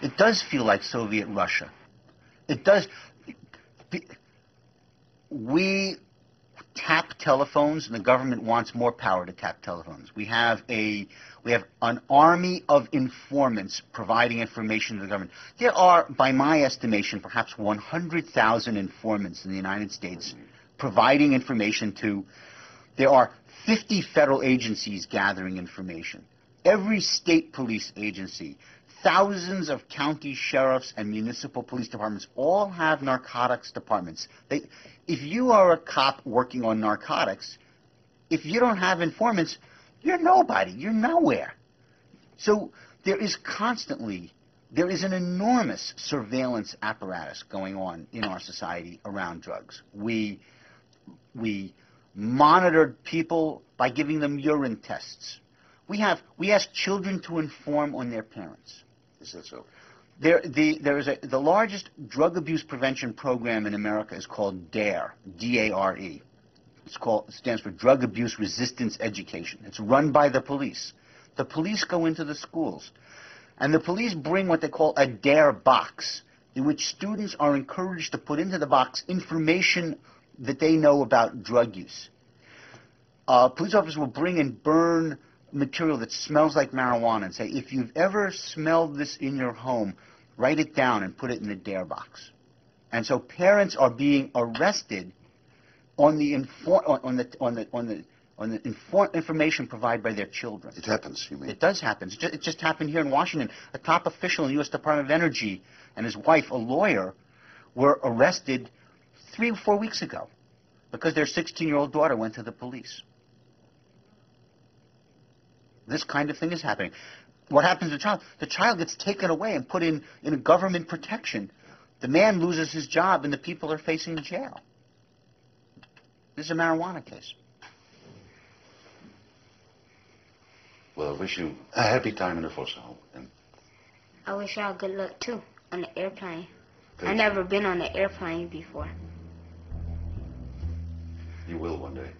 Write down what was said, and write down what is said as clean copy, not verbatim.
It does feel like Soviet Russia. It does. We tap telephones, and the government wants more power to tap telephones. We have an army of informants providing information to the government. There are, by my estimation, perhaps 100,000 informants in the United States providing information to. There are 50 federal agencies gathering information. Every state police agency, thousands of county sheriffs and municipal police departments all have narcotics departments. If you are a cop working on narcotics, if you don't have informants, you're nobody. You're nowhere. So there is an enormous surveillance apparatus going on in our society around drugs. We monitored people by giving them urine tests. We ask children to inform on their parents. Is that so? The largest drug abuse prevention program in America is called DARE, D-A-R-E. It stands for Drug Abuse Resistance Education. It's run by the police. The police go into the schools, and the police bring what they call a DARE box, in which students are encouraged to put into the box information that they know about drug use. Police officers will bring and burn material that smells like marijuana and say, if you've ever smelled this in your home, write it down and put it in the DARE box. And so parents are being arrested on the information provided by their children. It happens, you mean? It does happen. It just happened here in Washington. A top official in the U.S. Department of Energy and his wife, a lawyer, were arrested 3 or 4 weeks ago because their 16-year-old daughter went to the police. This kind of thing is happening. What happens to the child? The child gets taken away and put in a government protection. The man loses his job and the people are facing jail. This is a marijuana case. Well, I wish you a happy time in the foxhole. And I wish y'all good luck, too, on the airplane. I've never been on an airplane before. You will one day.